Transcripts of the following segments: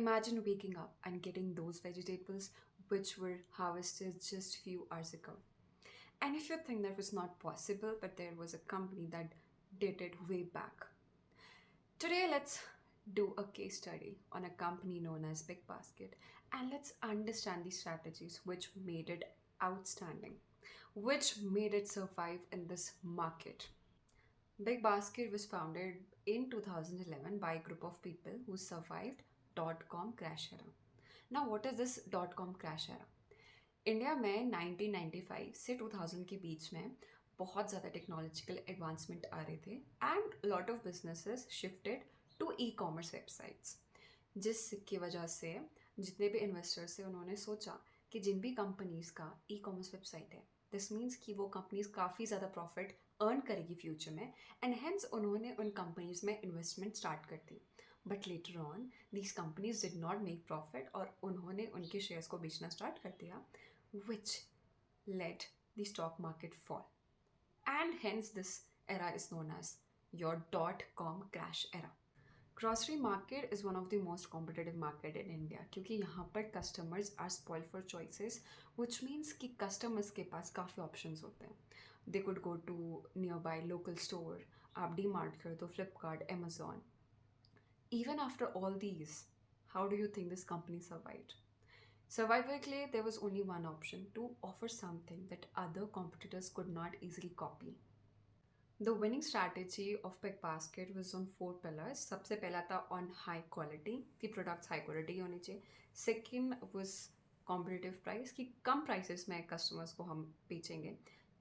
Imagine waking up and getting those vegetables which were harvested just few hours ago. And if you think that was not possible, but there was a company that did it way back. Today, let's do a case study on a company known as Big Basket and let's understand the strategies which made it outstanding, which made it survive in this market. Big Basket was founded in 2011 by a group of people who survived .com crash era. Now, what is this .com crash era? India में 1995 से 2000 के बीच में बहुत ज़्यादा technological advancement आ रहे थे and lot of businesses shifted to e commerce websites जिसकी वजह से जितने भी इन्वेस्टर्स थे उन्होंने सोचा कि जिन भी कंपनीज़ का ई कॉमर्स वेबसाइट है दिस मीन्स कि वो कंपनीज काफ़ी ज़्यादा प्रॉफिट अर्न करेगी फ्यूचर में एंड हेंस उन्होंने उन कंपनीज में इन्वेस्टमेंट स्टार्ट कर दी but later on these companies did not make profit और उन्होंने उनके शेयर्स को बेचना स्टार्ट कर दिया which let the stock market fall and hence this era is known as your .com crash era. Grocery market is one of the most competitive market in India क्योंकि यहाँ पर customers are spoil for choices which means कि customers के पास काफ़ी options होते हैं they could go to nearby local store आप डी मार्ट कर दो Flipkart Amazon even after all these, how do you think this company survived? Survival के लिए there was only one option to offer something that other competitors could not easily copy. The winning strategy of Big Basket was on 4 pillars. सबसे पहला था on high quality कि products high quality होने चाहिए. Second was competitive price कि कम prices में customers को हम बेचेंगे.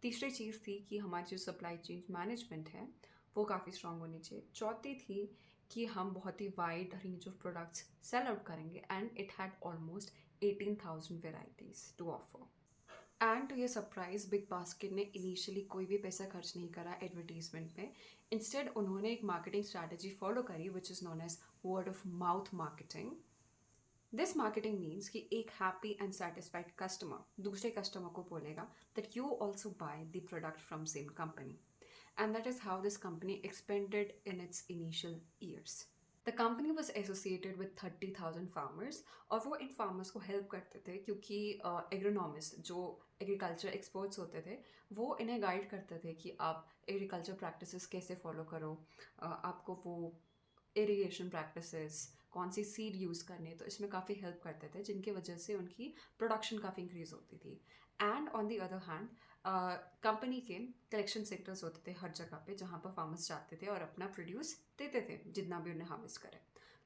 तीसरी चीज़ थी कि हमारी जो supply chain management है वो काफ़ी स्ट्रॉन्ग होनी चाहिए. चौथी थी कि हम बहुत ही wide range of products sale out करेंगे and it had almost 18,000 varieties to offer. And to ये सरप्राइज बिग बास्केट ने इनिशियली कोई भी पैसा खर्च नहीं करा एडवर्टीजमेंट में. इंस्टेड उन्होंने एक मार्केटिंग स्ट्रैटेजी फॉलो करी which is known as word of mouth marketing. This marketing means कि एक हैप्पी एंड सेटिस्फाइड कस्टमर दूसरे कस्टमर को बोलेगा that you also buy the product from same company. And that is how this company expanded in its initial years. The company was associated with 30,000 farmers और वो इन farmers को help करते थे क्योंकि agronomists जो agriculture experts होते थे वो इन्हें guide करते थे कि आप agriculture practices कैसे follow करो. आपको वो इरीगेशन प्रैक्टिसेस कौन सी सीड यूज़ करने तो इसमें काफ़ी हेल्प करते थे जिनकी वजह से उनकी प्रोडक्शन काफ़ी इंक्रीज़ होती थी. And on the other hand company के कलेक्शन सेंटर्स होते थे हर जगह पे जहाँ पर फार्मर्स जाते थे और अपना प्रोड्यूस देते थे जितना भी उन्हें हार्वेस्ट करे.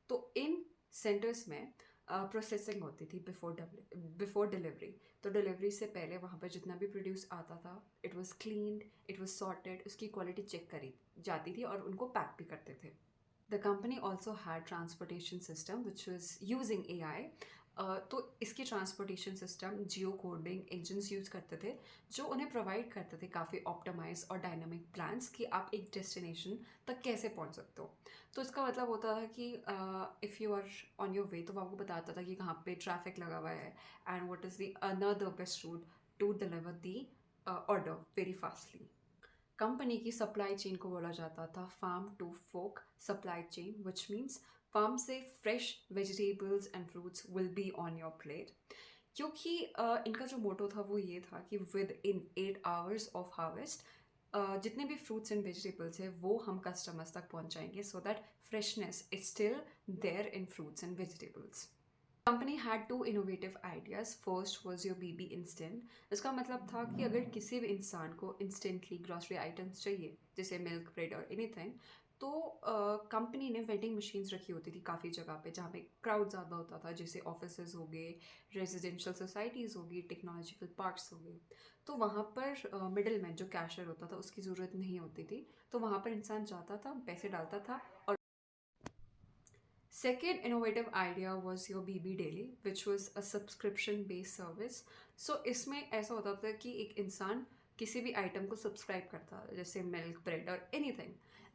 तो इन सेंटर्स में प्रोसेसिंग होती थी बिफोर डिलीवरी. तो डिलीवरी से पहले वहाँ पर जितना भी प्रोड्यूस आता था it was cleaned, it was sorted, उसकी क्वालिटी चेक करी जाती थी और उनको पैक भी करते थे. The company also had transportation system which was using AI. तो इसकी ट्रांसपोर्टेशन सिस्टम जियो कोडिंग इंजन्स यूज़ करते थे जो उन्हें प्रोवाइड करते थे काफ़ी ऑप्टिमाइज और डायनामिक प्लान्स कि आप एक डेस्टिनेशन तक कैसे पहुंच सकते हो. तो इसका मतलब होता था कि if you are on your way तो वो आपको बताता था कि कहाँ पे ट्रैफिक लगा हुआ है and what is the another best route to deliver the order very fastly. Company की सप्लाई चेन को बोला जाता था farm to fork supply chain which means farm से fresh vegetables and fruits will be on your plate. क्योंकि इनका जो motto था वो ये था कि within 8 hours of harvest जितने भी फ्रूट्स एंड वेजिटेबल्स है वो हम कस्टमर्स तक पहुंचाएंगे so that freshness is still there in fruits and vegetables. Company had 2 innovative ideas. First was your BB instant. इसका मतलब था कि अगर किसी भी इंसान को इंस्टेंटली ग्रॉसरी आइटम्स चाहिए जैसे मिल्क ब्रेड और एनीथिंग तो कंपनी ने वेंडिंग मशीन्स रखी होती थी काफ़ी जगह पे जहाँ पे क्राउड ज़्यादा होता था जैसे ऑफिसेज हो गए, रेजिडेंशियल सोसाइटीज़ हो गई, टेक्नोलॉजिकल पार्क्स हो गए. तो वहाँ पर मिडिल मैन जो कैशियर होता था उसकी ज़रूरत नहीं होती थी. तो वहाँ पर इंसान जाता था, पैसे डालता था और Second innovative idea was your BB Daily, which was a subscription based service. So इसमें ऐसा होता था कि एक इंसान किसी भी आइटम को सब्सक्राइब करता है जैसे मिल्क ब्रेड और एनीथिंग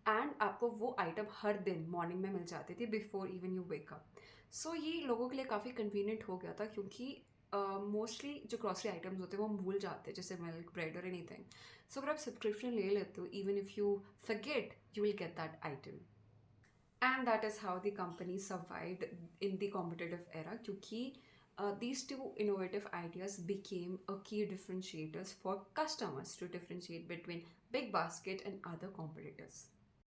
एंड आपको वो आइटम हर दिन मॉर्निंग में मिल जाती थी before even you wake up. So ये लोगों के लिए काफ़ी कन्वीनियंट हो गया था क्योंकि मोस्टली जो ग्रॉसरी आइटम्स होते हैं वो हम भूल जाते हैं जैसे मिल्क ब्रेड और एनीथिंग. सो अगर आप सब्सक्रिप्शन ले लेते हो even if you forget you will get that item. And that is how the company survived in the competitive era, क्योंकि these two innovative ideas became a key differentiators for customers to differentiate between Big Basket and other competitors.